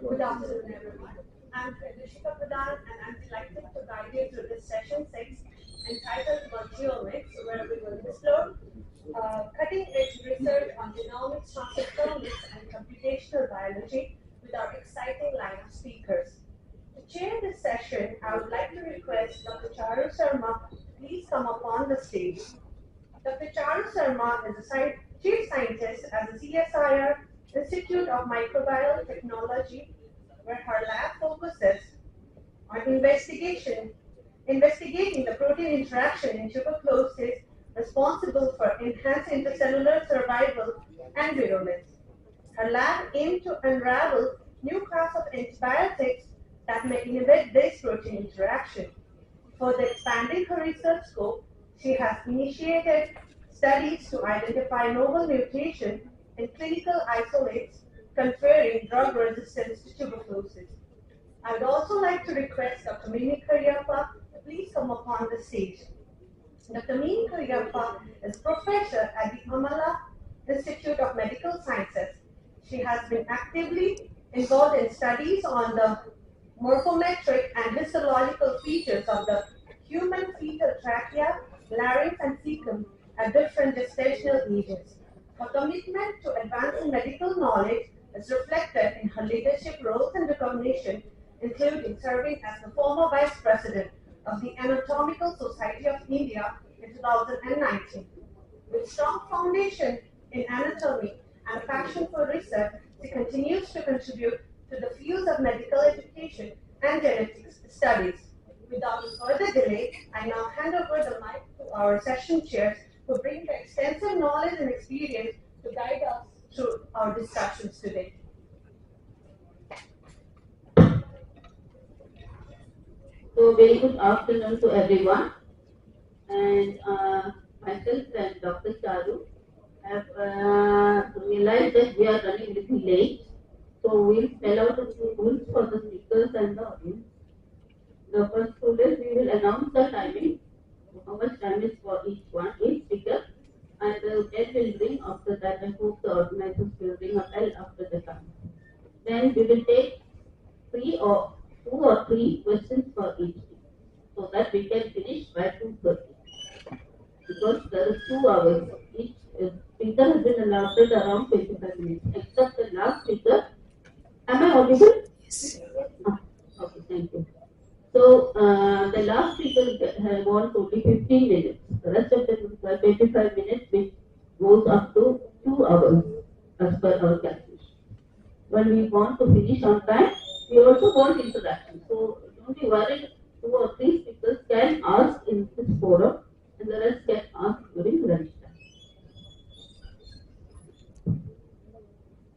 Good afternoon, everyone. I'm Rishika Pradhan, and I'm delighted to guide you through this session 6 entitled Multiomics, where we will explore cutting-edge research on genomics, transcriptomics, and computational biology with our exciting line of speakers. To chair this session, I would like to request Dr. Charu Sharma to please come up on the stage. Dr. Charu Sharma is a chief scientist at the CSIR Institute of Microbial Technology, where her lab focuses on investigating the protein interaction in tuberculosis responsible for enhanced intercellular survival and virulence. Her lab aimed to unravel new class of antibiotics that may inhibit this protein interaction. Further expanding her research scope, she has initiated studies to identify novel mutations in clinical isolates conferring drug resistance to tuberculosis. I would also like to request Dr. Mimi Karyappa to please come upon the stage. Dr. Mimi Karyappa is professor at the Amala Institute of Medical Sciences. She has been actively involved in studies on the morphometric and histological features of the human fetal trachea, larynx, and cecum at different gestational ages. Her commitment to advancing medical knowledge is reflected in her leadership roles and recognition, including serving as the former vice president of the Anatomical Society of India in 2019. With strong foundation in anatomy and a passion for research, she continues to contribute to the fields of medical education and genetics studies. Without further delay, I now hand over the mic to our session chairs who bring the extensive knowledge and experience to guide us through our discussions today. So very good afternoon to everyone, and myself and Dr. Charu have realized that we are running a little late, so we'll spell out a few rules for the speakers and the audience. The first rule is we will announce the timing, how much time is for each speaker, and the bell will ring after that. I hope the organizers will ring a bell after the time. Then we will take two or three questions for each so that we can finish by 2:30. Because there is 2 hours. Each speaker has been allotted around 25 minutes, except the last speaker. Am I audible? Yes. Okay, thank you. So the last speaker wants only 15 minutes. The rest of the 25 minutes, which goes up to 2 hours as per our calculation. When we want to finish on time, we also want interaction. So don't be worried, 2 or 3 speakers can ask in this forum and the rest can ask during lunch time.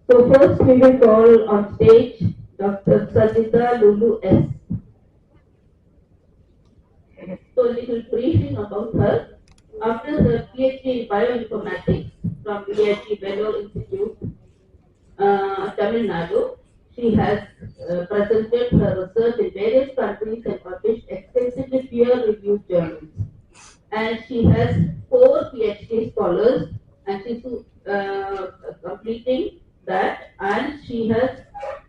So first we will call on stage Dr. Sajida Lulu S. So a little briefing about her. After her PhD in bioinformatics from VIT Vellore Institute, Tamil Nadu, she has presented her research in various countries and published extensively peer-reviewed journals. And she has 4 PhD scholars, and she's completing that, and she's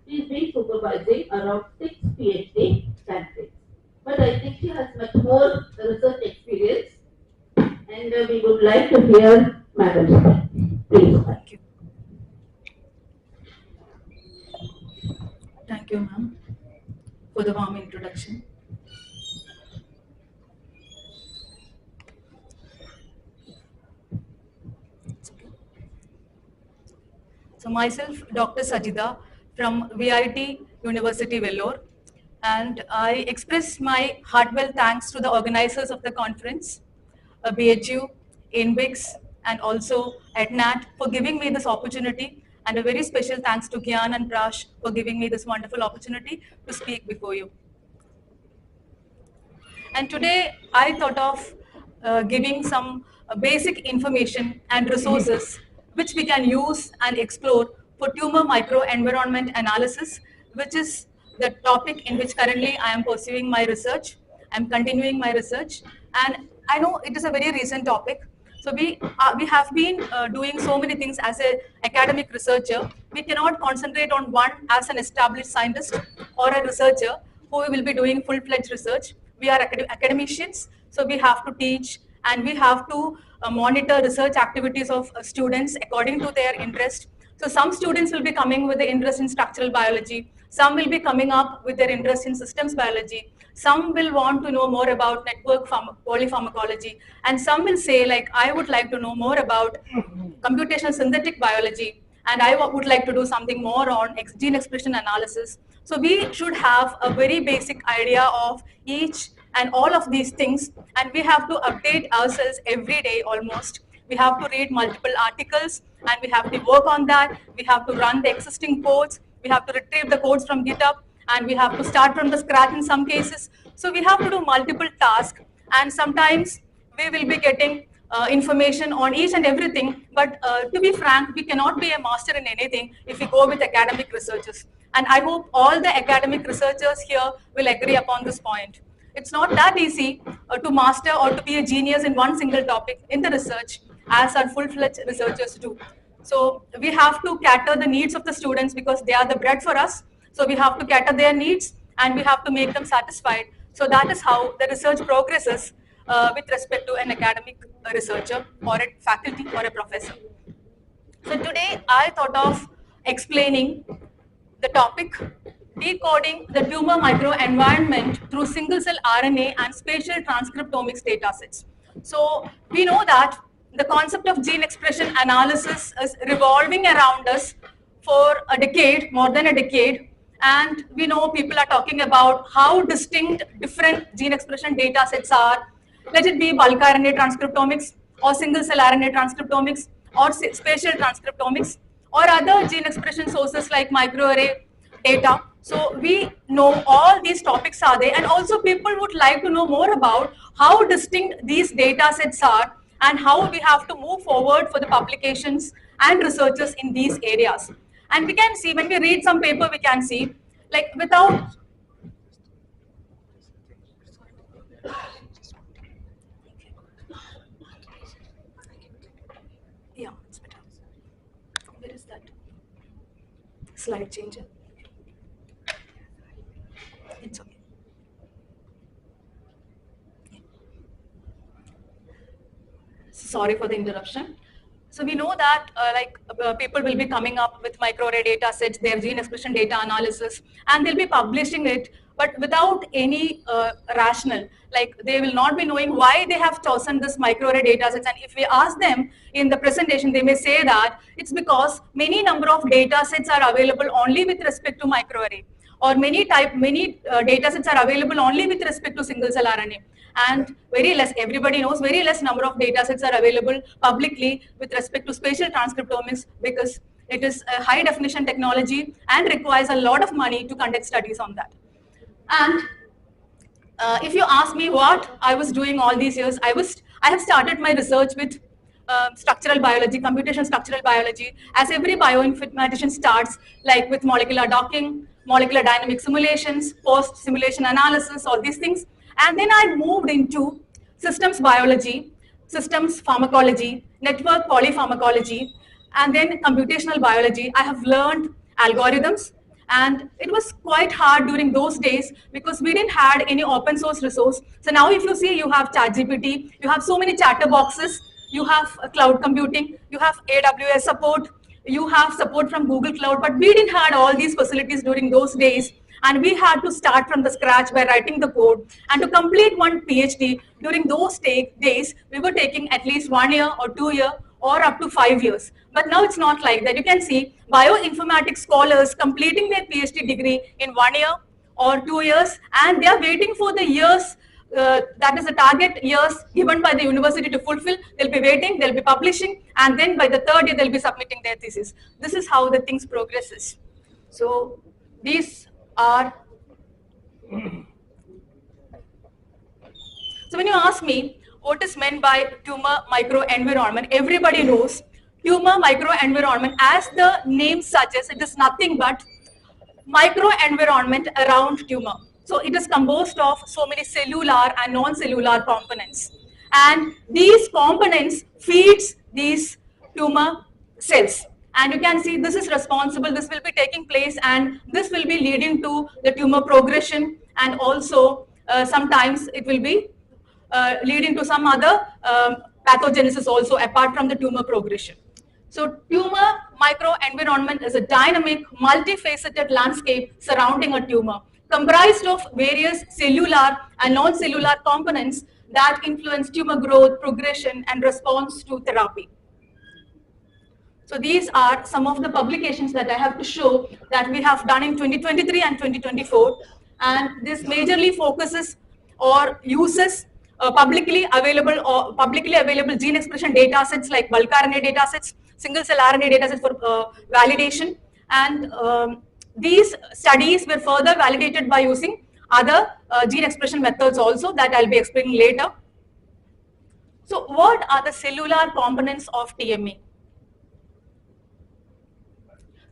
been supervising around 6 PhD candidates. But I think she has much more research experience, and we would like to hear Madam. Please. Thank you. Thank you, ma'am, for the warm introduction. So myself, Dr. Sajida from VIT University Vellore, and I express my heartfelt thanks to the organizers of the conference, BHU, INBIX, and also ETNAT for giving me this opportunity, and a very special thanks to Gyan and Prash for giving me this wonderful opportunity to speak before you. And today I thought of giving some basic information and resources which we can use and explore for tumor microenvironment analysis, which is the topic in which currently I am pursuing my research. I'm continuing my research, and I know it is a very recent topic. So we have been doing so many things as an academic researcher. We cannot concentrate on one as an established scientist or a researcher who will be doing full-fledged research. We are academicians, so we have to teach and we have to monitor research activities of students according to their interest. So some students will be coming with the interest in structural biology, some will be coming up with their interest in systems biology, some will want to know more about network polypharmacology, and some will say like, I would like to know more about computational synthetic biology, and I would like to do something more on gene expression analysis. So we should have a very basic idea of each and all of these things, and we have to update ourselves every day almost. We have to read multiple articles and we have to work on that. We have to run the existing codes. We have to retrieve the codes from GitHub, and we have to start from the scratch in some cases. So we have to do multiple tasks, and sometimes we will be getting information on each and everything. But to be frank, we cannot be a master in anything if we go with academic researchers. And I hope all the academic researchers here will agree upon this point. It's not that easy to master or to be a genius in one single topic in the research as our full-fledged researchers do. So we have to cater the needs of the students because they are the bread for us. So we have to cater their needs and we have to make them satisfied. So that is how the research progresses with respect to an academic researcher or a faculty or a professor. So today I thought of explaining the topic, decoding the tumor microenvironment through single-cell RNA and spatial transcriptomics datasets. So we know that the concept of gene expression analysis is revolving around us for a decade, more than a decade, and we know people are talking about how distinct different gene expression datasets are. Let it be bulk RNA transcriptomics or single-cell RNA transcriptomics or spatial transcriptomics or other gene expression sources like microarray data. So we know all these topics are there, and also people would like to know more about how distinct these data sets are and how we have to move forward for the publications and researchers in these areas. And we can see, when we read some paper, we can see like without yeah, it's better. Where is that slide changer? It's okay. Sorry for the interruption. So we know that people will be coming up with microarray data sets, their gene expression data analysis, and they'll be publishing it, but without any rationale. Like they will not be knowing why they have chosen this microarray data sets. And if we ask them in the presentation, they may say that it's because many number of data sets are available only with respect to microarray, or many data sets are available only with respect to single cell RNA. And very less, everybody knows, very less number of data sets are available publicly with respect to spatial transcriptomics, because it is a high definition technology and requires a lot of money to conduct studies on that. And if you ask me what I was doing all these years, I have started my research with structural biology, computational structural biology, as every bioinformatician starts, like with molecular docking, molecular dynamic simulations, post-simulation analysis, all these things. And then I moved into systems biology, systems pharmacology, network polypharmacology, and then computational biology. I have learned algorithms, and it was quite hard during those days because we didn't have any open source resource. So now if you see, you have ChatGPT, you have so many chatter boxes, you have cloud computing, you have AWS support, you have support from Google Cloud, but we didn't have all these facilities during those days. And we had to start from the scratch by writing the code. And to complete one PhD during those days, we were taking at least 1 year or 2 years or up to 5 years. But now it's not like that. You can see bioinformatics scholars completing their PhD degree in 1 year or 2 years, and they are waiting for the years, that is the target years given by the university to fulfill. They'll be waiting, they'll be publishing, and then by the 3rd year, they'll be submitting their thesis. This is how the things progresses. So these are, so when you ask me what is meant by tumor microenvironment, everybody knows tumor microenvironment, as the name suggests, it is nothing but microenvironment around tumor. So it is composed of so many cellular and non-cellular components. And these components feeds these tumor cells. And you can see this is responsible, this will be taking place, and this will be leading to the tumor progression, and also sometimes it will be leading to some other pathogenesis also apart from the tumor progression. So tumor microenvironment is a dynamic, multifaceted landscape surrounding a tumor, comprised of various cellular and non-cellular components that influence tumor growth, progression, and response to therapy. So these are some of the publications that I have to show that we have done in 2023 and 2024. And this majorly focuses or uses publicly available gene expression data sets like bulk RNA data sets, single cell RNA data sets for validation. And these studies were further validated by using other gene expression methods also that I'll be explaining later. So what are the cellular components of TME?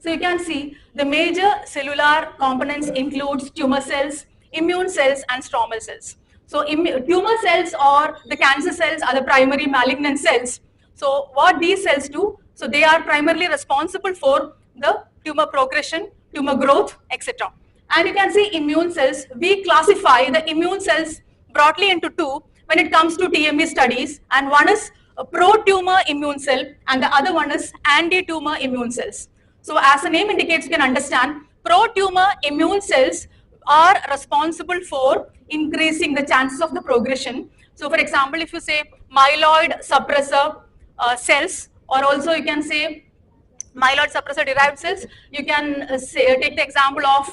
So you can see the major cellular components includes tumor cells, immune cells, and stromal cells. So tumor cells or the cancer cells are the primary malignant cells. So what these cells do? So they are primarily responsible for the tumor progression, tumor growth, etc. And you can see immune cells. We classify the immune cells broadly into two when it comes to TME studies, and one is a pro-tumor immune cell and the other one is anti-tumor immune cells. So as the name indicates, you can understand pro-tumor immune cells are responsible for increasing the chances of the progression. So for example, if you say myeloid suppressor cells, or also you can say myeloid suppressor derived cells, you can take the example of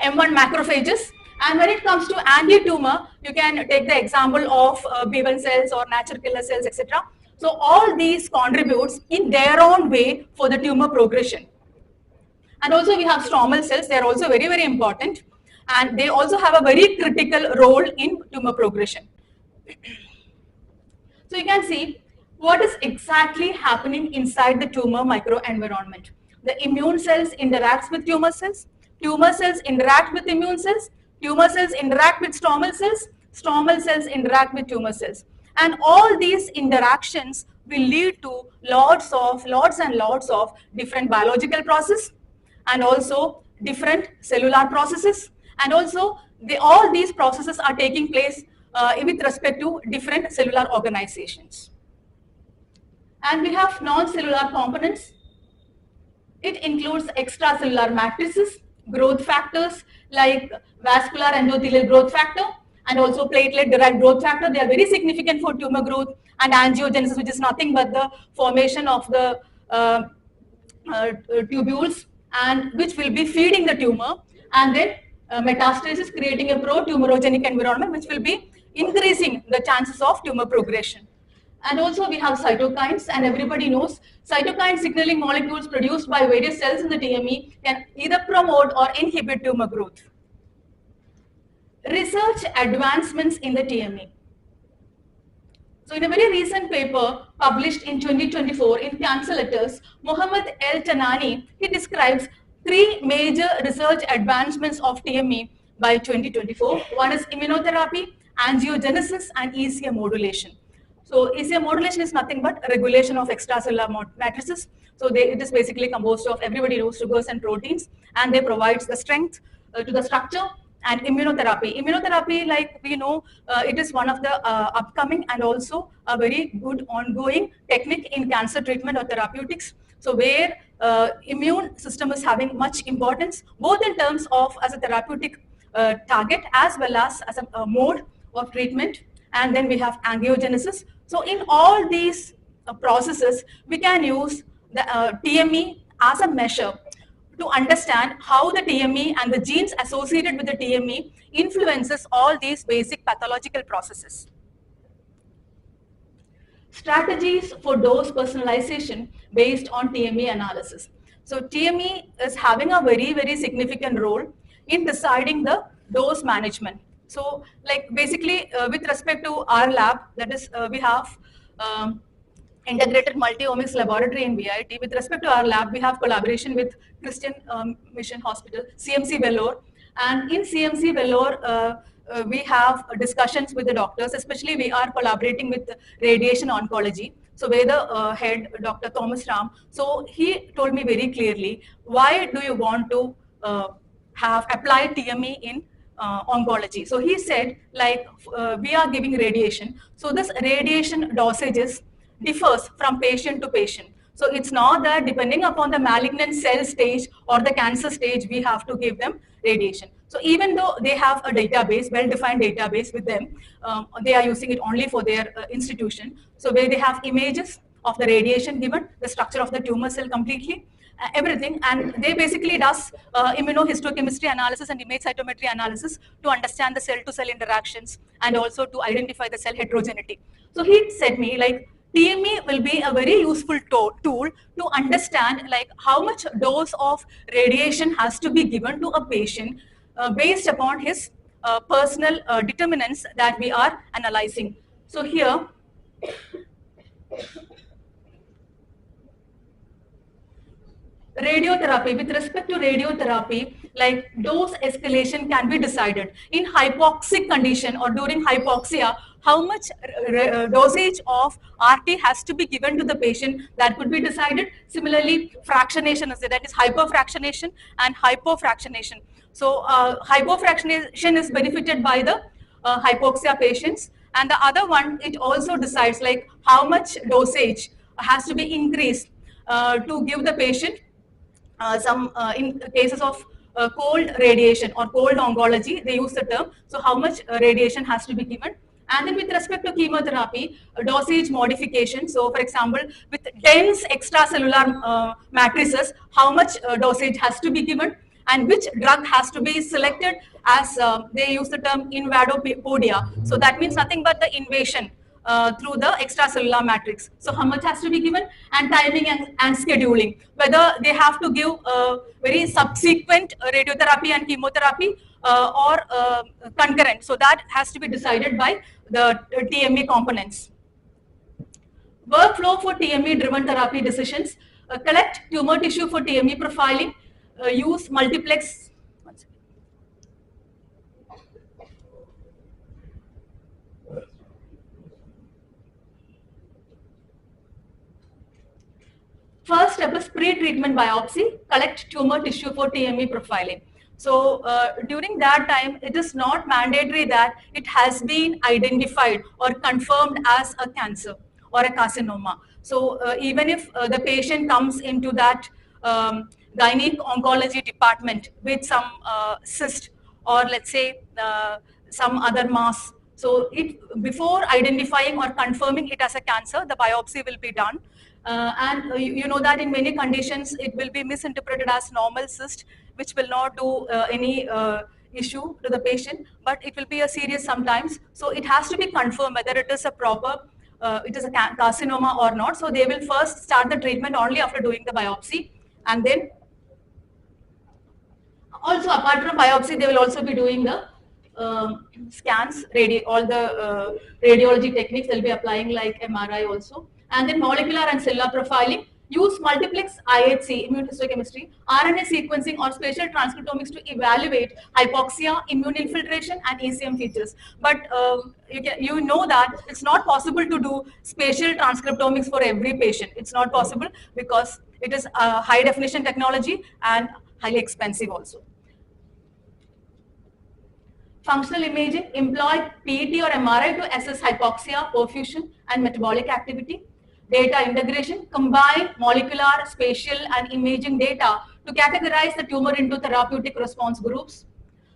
M1 macrophages. And when it comes to anti-tumor, you can take the example of B1 cells or natural killer cells, etc. So all these contributes in their own way for the tumor progression. And also we have stromal cells. They are also very, very important. And they also have a very critical role in tumor progression. So you can see what is exactly happening inside the tumor microenvironment. The immune cells interact with tumor cells interact with immune cells interact with stromal cells interact with tumor cells. And all these interactions will lead to lots and lots of different biological processes and also different cellular processes. And also all these processes are taking place with respect to different cellular organizations. And we have non-cellular components. It includes extracellular matrices, growth factors like vascular endothelial growth factor, and also platelet-derived growth factor. They are very significant for tumor growth, and angiogenesis, which is nothing but the formation of the tubules, and which will be feeding the tumor, and then metastasis, creating a pro-tumorogenic environment, which will be increasing the chances of tumor progression. And also we have cytokines, and everybody knows cytokine signaling molecules produced by various cells in the TME can either promote or inhibit tumor growth. Research advancements in the TME. So in a very recent paper published in 2024 in Cancer Letters, Mohammed El Tanani, he describes 3 major research advancements of TME by 2024. One is immunotherapy, angiogenesis, and ECM modulation. So ECM modulation is nothing but regulation of extracellular matrices. So it is basically composed of, everybody knows, sugars and proteins, and they provide the strength to the structure. And immunotherapy, like we know, it is one of the upcoming and also a very good ongoing technique in cancer treatment or therapeutics. So where immune system is having much importance, both in terms of as a therapeutic target as well as a mode of treatment. And then we have angiogenesis. So in all these processes, we can use the TME as a measure to understand how the TME and the genes associated with the TME influences all these basic pathological processes. Strategies for dose personalization based on TME analysis. So TME is having a very, very significant role in deciding the dose management. So like basically with respect to our lab, that is we have integrated multi-omics laboratory in VIT. With respect to our lab, we have collaboration with Christian Mission Hospital, CMC Vellore, and in CMC Vellore, we have discussions with the doctors, especially we are collaborating with radiation oncology. So where the head, Dr. Thomas Ram, so he told me very clearly, why do you want to have applied TME in oncology? So he said, like, we are giving radiation. So this radiation dosages differs from patient to patient. So it's not that depending upon the malignant cell stage or the cancer stage, we have to give them radiation. So even though they have a database, well-defined database with them, they are using it only for their institution. So where they have images of the radiation given, the structure of the tumor cell completely, everything, and they basically does immunohistochemistry analysis and image cytometry analysis to understand the cell-to-cell interactions and also to identify the cell heterogeneity. So he said me, like, TME will be a very useful tool to understand like how much dose of radiation has to be given to a patient based upon his personal determinants that we are analyzing. So here, radiotherapy, with respect to radiotherapy, like dose escalation can be decided. In hypoxic condition or during hypoxia, how much dosage of RT has to be given to the patient, that could be decided. Similarly, fractionation is there, that is hyperfractionation and hypofractionation. So hypofractionation is benefited by the hypoxia patients, and the other one, it also decides like how much dosage has to be increased to give the patient in cases of cold radiation or cold oncology, they use the term. So how much radiation has to be given. And then with respect to chemotherapy, dosage modification. So for example, with dense extracellular matrices, how much dosage has to be given and which drug has to be selected as they use the term invadopodia. So that means nothing but the invasion through the extracellular matrix. So how much has to be given, and timing and scheduling. Whether they have to give very subsequent radiotherapy and chemotherapy or concurrent. So that has to be decided by the TME components. Workflow for TME driven therapy decisions. Collect tumor tissue for TME profiling. Use multiplex. First step is pre-treatment biopsy, collect tumor tissue for TME profiling. So during that time, it is not mandatory that it has been identified or confirmed as a cancer or a carcinoma. So even if the patient comes into that gynec oncology department with some cyst or let's say some other mass, so before identifying or confirming it as a cancer, the biopsy will be done. And you know that in many conditions, it will be misinterpreted as normal cyst, which will not do any issue to the patient, but it will be a serious sometimes. So it has to be confirmed whether it is a proper, it is a carcinoma or not. So they will first start the treatment only after doing the biopsy. And then also apart from biopsy, they will also be doing the scans, all the radiology techniques they'll be applying like MRI also. And then molecular and cellular profiling, use multiplex IHC, immunohistochemistry, RNA sequencing or spatial transcriptomics to evaluate hypoxia, immune infiltration and ECM features. But you know that it's not possible to do spatial transcriptomics for every patient. It's not possible because it is a high definition technology and highly expensive also. Functional imaging, employ PET or MRI to assess hypoxia, perfusion and metabolic activity. Data integration, combine molecular, spatial and imaging data to categorize the tumor into therapeutic response groups.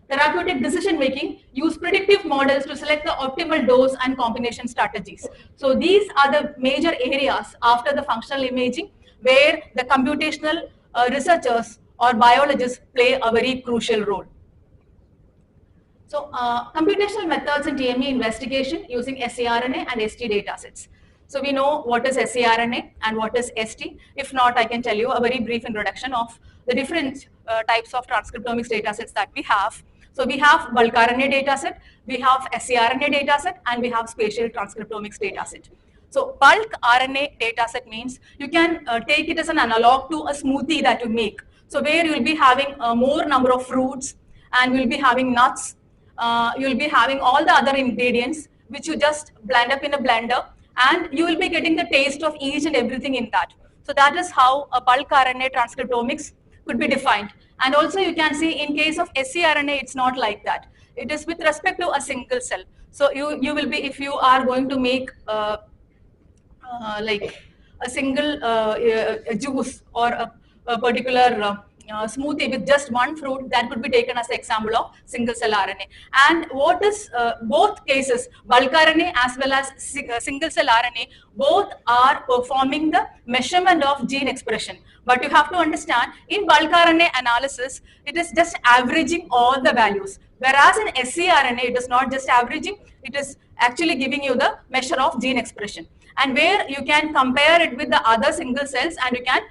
Therapeutic decision making, use predictive models to select the optimal dose and combination strategies. So these are the major areas after the functional imaging where the computational researchers or biologists play a very crucial role. So computational methods in TME investigation using saRNA and ST datasets. So we know what is saRNA and what is ST. If not, I can tell you a very brief introduction of the different types of transcriptomics datasets that we have. So we have bulk RNA dataset, we have saRNA dataset, and we have spatial transcriptomics dataset. So bulk RNA data set means you can take it as an analog to a smoothie that you make. So where you will be having more number of fruits, and you will be having nuts, you will be having all the other ingredients which you just blend up in a blender, and you will be getting the taste of each and everything in that. So that is how a bulk RNA transcriptomics could be defined. And also you can see in case of scRNA, it's not like that. It is with respect to a single cell. So you will be, if you are going to make like a single a juice or a particular smoothie with just one fruit, that could be taken as an example of single cell RNA. And what is both cases, bulk RNA as well as single cell RNA, both are performing the measurement of gene expression. But you have to understand, in bulk RNA analysis, it is just averaging all the values. Whereas in scRNA, it is not just averaging, it is actually giving you the measure of gene expression. And where you can compare it with the other single cells, and you can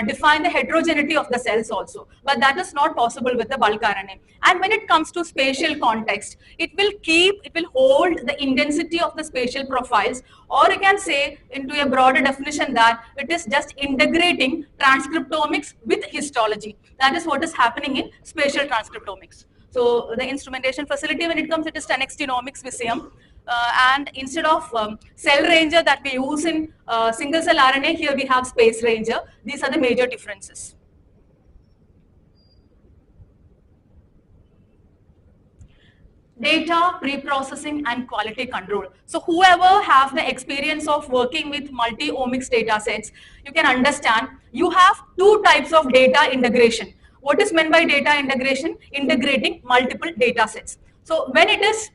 define the heterogeneity of the cells also. But that is not possible with the bulk RNA. And when it comes to spatial context, it will hold the intensity of the spatial profiles, or you can say into a broader definition that it is just integrating transcriptomics with histology. That is what is happening in spatial transcriptomics. So the instrumentation facility, when it comes, it is 10x Genomics Visium. And instead of cell ranger that we use in single cell RNA, here we have space ranger. These are the major differences. Data pre-processing and quality control. So whoever have the experience of working with multi-omics data sets, you can understand you have two types of data integration. What is meant by data integration? Integrating multiple data sets. So when it is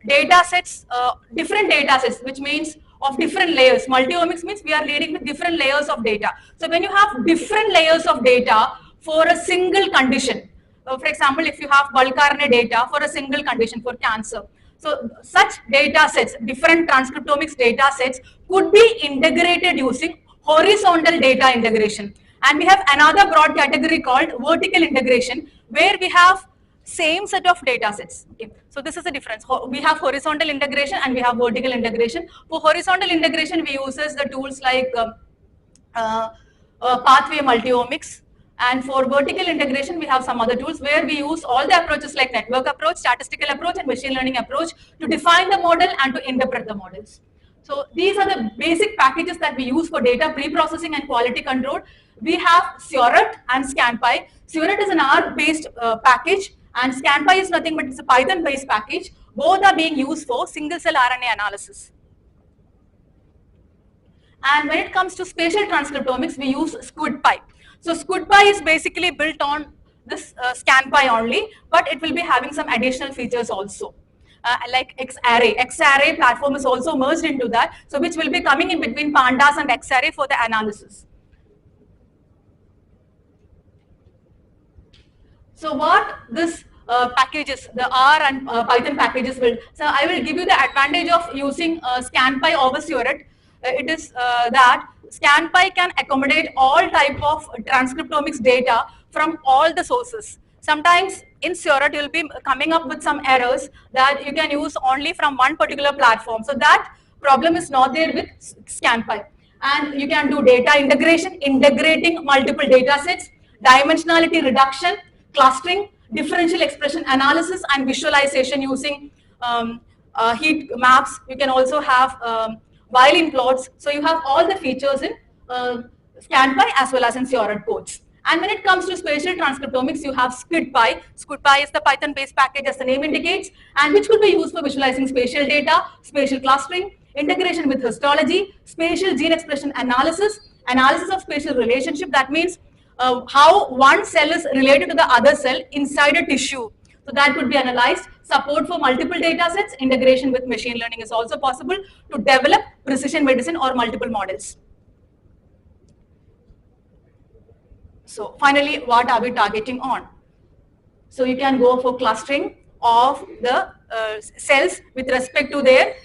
data sets, different data sets, which means of different layers. Multi-omics means we are dealing with different layers of data. So when you have different layers of data for a single condition, for example, if you have bulk RNA data for a single condition for cancer, so such data sets, different transcriptomics data sets, could be integrated using horizontal data integration. And we have another broad category called vertical integration, where we have same set of data sets. Okay. So this is the difference. We have horizontal integration and we have vertical integration. For horizontal integration, we use the tools like pathway multi-omics. And for vertical integration, we have some other tools where we use all the approaches like network approach, statistical approach, and machine learning approach to define the model and to interpret the models. So these are the basic packages that we use for data pre-processing and quality control. We have Seurat and ScanPy. Seurat is an R-based package, and ScanPy is nothing but it's a Python-based package. Both are being used for single-cell RNA analysis. And when it comes to spatial transcriptomics, we use SquidPy. So SquidPy is basically built on this ScanPy only, but it will be having some additional features also. Like XArray. XArray platform is also merged into that, so which will be coming in between Pandas and XArray for the analysis. So what this packages, the R and Python packages will, so I will give you the advantage of using ScanPy over Seurat. It is that ScanPy can accommodate all type of transcriptomics data from all the sources. Sometimes in Seurat you will be coming up with some errors that you can use only from one particular platform. So that problem is not there with ScanPy. And you can do data integration, integrating multiple data sets, dimensionality reduction, clustering, differential expression analysis, and visualization using heat maps. You can also have Violin plots. So you have all the features in ScanPy as well as in Seurat codes. And when it comes to spatial transcriptomics, you have SquidPy. SquidPy is the Python-based package, as the name indicates, and which could be used for visualizing spatial data, spatial clustering, integration with histology, spatial gene expression analysis, analysis of spatial relationship. That means how one cell is related to the other cell inside a tissue. So that could be analyzed. Support for multiple data sets, integration with machine learning is also possible to develop precision medicine or multiple models. So finally, what are we targeting on? So you can go for clustering of the cells with respect to their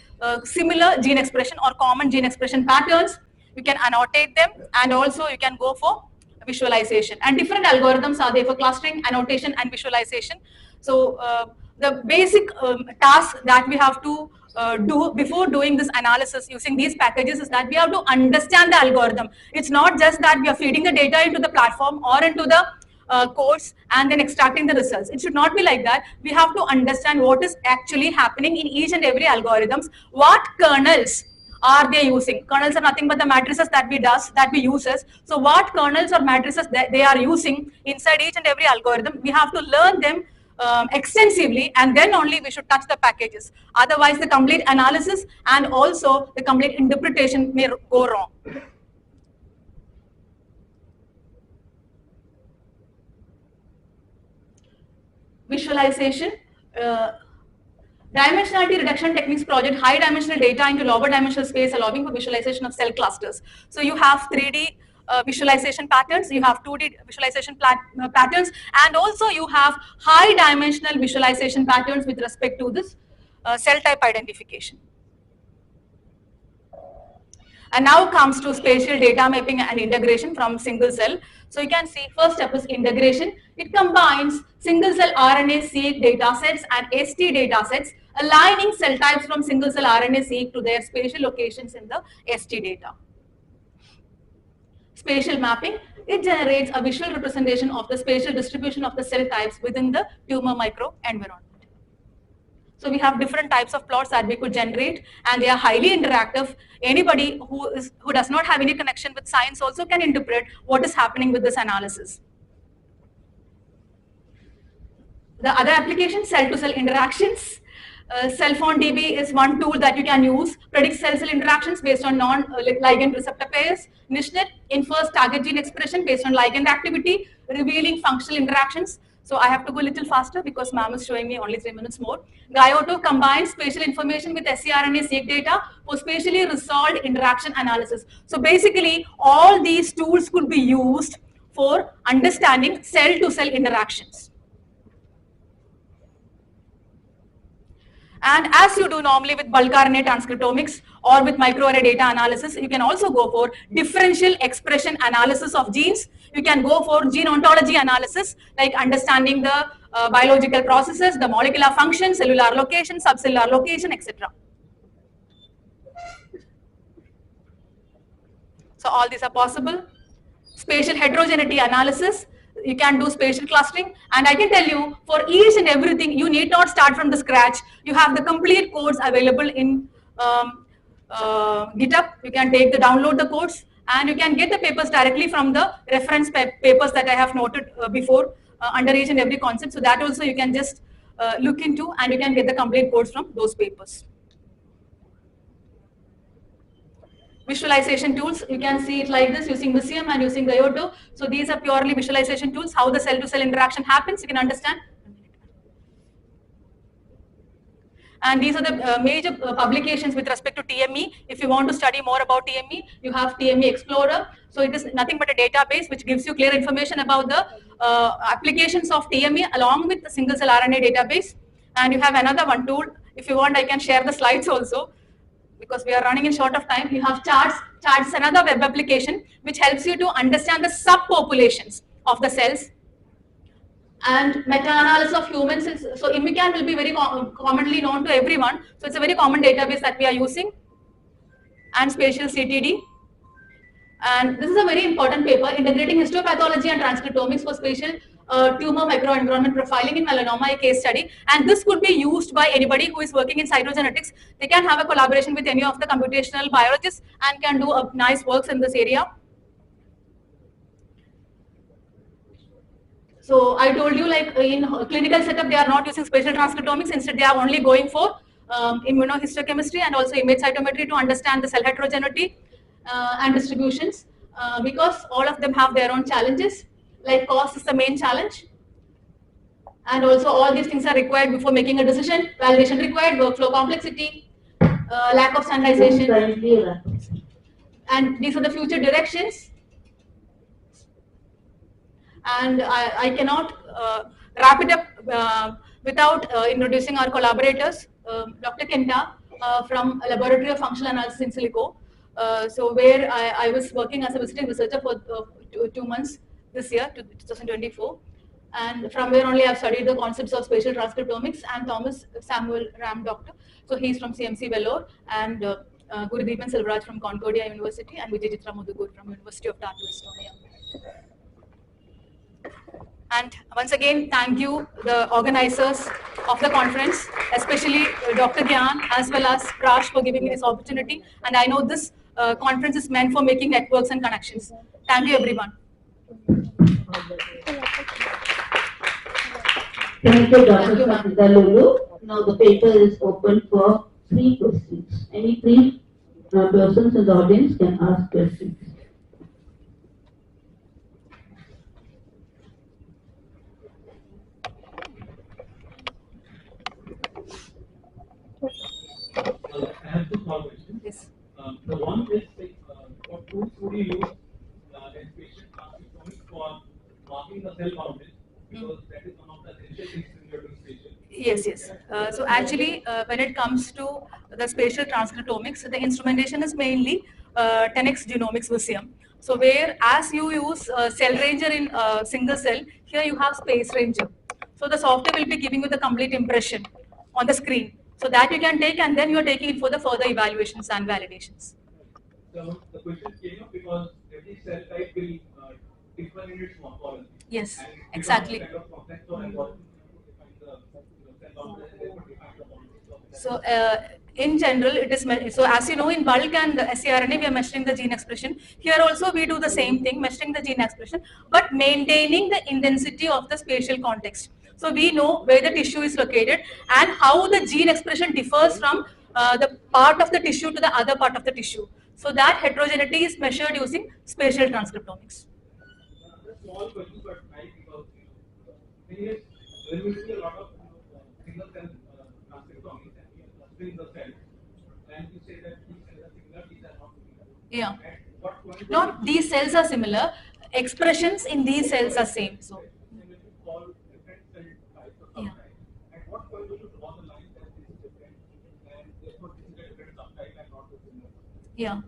similar gene expression or common gene expression patterns. You can annotate them, and also you can go for visualization. And different algorithms are there for clustering, annotation, and visualization. So the basic task that we have to do before doing this analysis using these packages is that we have to understand the algorithm. It's not just that we are feeding the data into the platform or into the codes and then extracting the results. It should not be like that. We have to understand what is actually happening in each and every algorithms, what kernels are they using. Kernels are nothing but the matrices that we uses. So what kernels or matrices that they are using inside each and every algorithm, we have to learn them extensively, and then only we should touch the packages. Otherwise, the complete analysis and also the complete interpretation may go wrong. Visualization. Dimensionality reduction techniques project high dimensional data into lower dimensional space, allowing for visualization of cell clusters. So you have 3D visualization patterns, you have 2D visualization patterns, and also you have high dimensional visualization patterns with respect to this cell type identification. And now comes to spatial data mapping and integration from single cell. So you can see first step is integration. It combines single cell RNA-seq data sets and ST data sets, aligning cell types from single cell RNA-seq to their spatial locations in the ST data. Spatial mapping, it generates a visual representation of the spatial distribution of the cell types within the tumor microenvironment. So we have different types of plots that we could generate, and they are highly interactive. Anybody who does not have any connection with science also can interpret what is happening with this analysis. The other application, cell-to-cell interactions. CellPhoneDB is one tool that you can use, predicts cell-cell interactions based on non-ligand receptor pairs. NISHNet infers target gene expression based on ligand activity, revealing functional interactions. So I have to go a little faster because ma'am is showing me only 3 minutes more. Gaioto combines spatial information with scRNA-seq data for spatially resolved interaction analysis. So basically, all these tools could be used for understanding cell-to-cell interactions. And as you do normally with bulk RNA transcriptomics or with microarray data analysis, you can also go for differential expression analysis of genes. You can go for gene ontology analysis, like understanding the biological processes, the molecular function, cellular location, subcellular location, etc. So all these are possible. Spatial heterogeneity analysis, you can do spatial clustering, and I can tell you for each and everything you need not start from the scratch. You have the complete codes available in GitHub. You can download the codes, and you can get the papers directly from the reference papers that I have noted before under each and every concept. So that also you can just look into, and you can get the complete codes from those papers. Visualization tools, you can see it like this using Visium and using Gaioto. So these are purely visualization tools, how the cell-to-cell interaction happens, you can understand. And these are the major publications with respect to TME. If you want to study more about TME, you have TME Explorer. So it is nothing but a database which gives you clear information about the applications of TME along with the single cell RNA database. And you have another one tool. If you want, I can share the slides also, because we are running in short of time. You have charts. Charts is another web application which helps you to understand the subpopulations of the cells. And meta-analysis of human cells. So Imican will be very commonly known to everyone. So it's a very common database that we are using. And spatial CTD. And this is a very important paper, integrating histopathology and transcriptomics for spatial tumor microenvironment profiling in melanoma, a case study. And this could be used by anybody who is working in cytogenetics. They can have a collaboration with any of the computational biologists and can do nice works in this area. So I told you, like in clinical setup, they are not using spatial transcriptomics. Instead, they are only going for immunohistochemistry and also image cytometry to understand the cell heterogeneity and distributions, because all of them have their own challenges. Like cost is the main challenge, and also all these things are required before making a decision. Validation required, workflow complexity, lack of standardization, and these are the future directions. And I cannot wrap it up without introducing our collaborators, Dr. Kenta from Laboratory of Functional Analysis in Silico. So where I was working as a visiting researcher for 2 months this year, 2024. and from where only I've studied the concepts of spatial transcriptomics, and Thomas Samuel Ram Doctor. So he's from CMC Vellore, and Gurudeepan Silvaraj from Concordia University, and Vijay Chitra Mudugur from University of Tartu, Estonia. And once again, thank you, the organizers of the conference, especially Dr. Gyan as well as Prash for giving me this opportunity. And I know this conference is meant for making networks and connections. Thank you, everyone. Thank you, Dr. Satida Lulu. Now the paper is open for 3 questions. Any 3 persons in the audience can ask questions. I have 2 small questions. Yes. The one is like, what tools would you use in spatial transcriptomics for marking the cell boundaries? Because that is one of the essential things when you are doing spatial. Yes, yes. So actually, when it comes to the spatial transcriptomics, the instrumentation is mainly 10x Genomics Visium. So where as you use cell ranger in single cell, here you have space ranger. So the software will be giving you the complete impression on the screen. So that you can take, and then you are taking it for the further evaluations and validations. So the question came up because every cell type will differ in its morphology. Yes, And it exactly. becomes kind of complex or algorithm to define the cell boundaries and therefore define the boundaries of the So in general, it is so as you know, in bulk and siRNA, we are measuring the gene expression. Here also we do the same thing, measuring the gene expression, but maintaining the intensity of the spatial context. So we know where the tissue is located and how the gene expression differs from the part of the tissue to the other part of the tissue. So that heterogeneity is measured using spatial transcriptomics. small questions, but I because thing is there will be a lot of single cell transcriptomics and we are clustering the cells, and you say that these cells are similar, these are not similar. Yeah. At what point? Not these cells are similar, expressions in these cells are same. So When you call different cell types or Yeah. subtypes, at what point do you draw the line that this is different and therefore this is a different subtype and not the similar? yeah.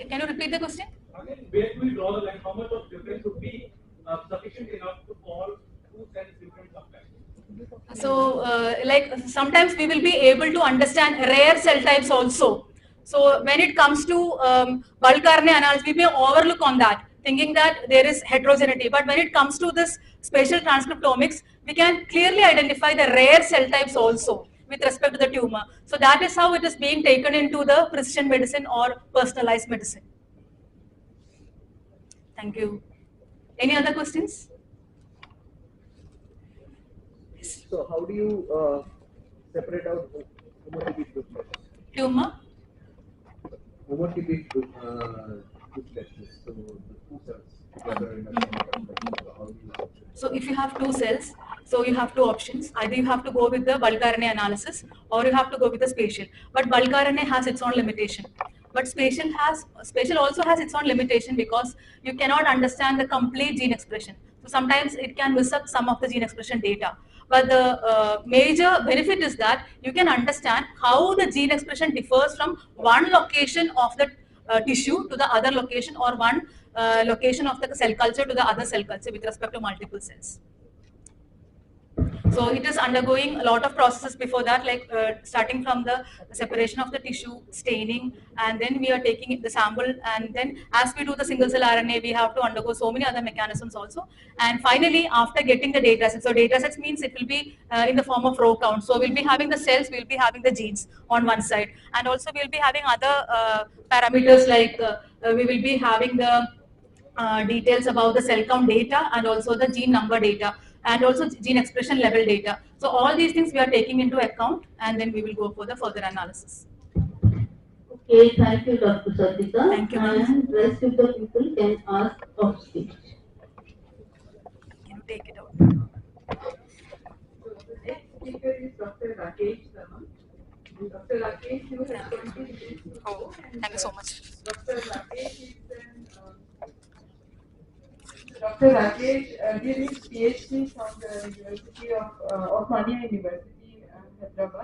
Can you repeat the question? Again, where do we draw the line? How much of difference would be sufficient enough to call 2 cells different subtypes? So, like sometimes we will be able to understand rare cell types also. So, when it comes to bulk RNA analysis, we may overlook on that, thinking that there is heterogeneity. But when it comes to this spatial transcriptomics, we can clearly identify the rare cell types also with respect to the tumor. So, that is how it is being taken into the precision medicine or personalized medicine. Thank you. Any other questions? So how do you separate out homotypic duplexes? Tumor? Homotypic duplexes, so the 2 cells together in a complex. So how do you? So if you have 2 cells, so you have 2 options. Either you have to go with the bulk RNA analysis or you have to go with the spatial. But bulk RNA has its own limitation. But spatial also has its own limitation because you cannot understand the complete gene expression. So sometimes it can miss up some of the gene expression data. But the major benefit is that you can understand how the gene expression differs from one location of the tissue to the other location, or one location of the cell culture to the other cell culture with respect to multiple cells. So it is undergoing a lot of processes before that, like starting from the separation of the tissue, staining, and then we are taking the sample, and then as we do the single cell RNA, we have to undergo so many other mechanisms also. And finally, after getting the data set, so data sets means it will be in the form of row count. So we'll be having the cells, we'll be having the genes on one side, and also we'll be having other parameters like we will be having the details about the cell count data and also the gene number data and also gene expression level data. So all these things we are taking into account, and then we will go for the further analysis. Okay, thank you, Dr. Satita. Thank you, ma'am. And rest of the people can ask off stage. Can you take it out? So the next speaker is Dr. Rakesh Sharma. Dr. Rakesh, you have 20 minutes to go. And, Thank you so much. Dr. Rakesh is Dr. Rakesh did his PhD from the University of Osmania University, Hyderabad.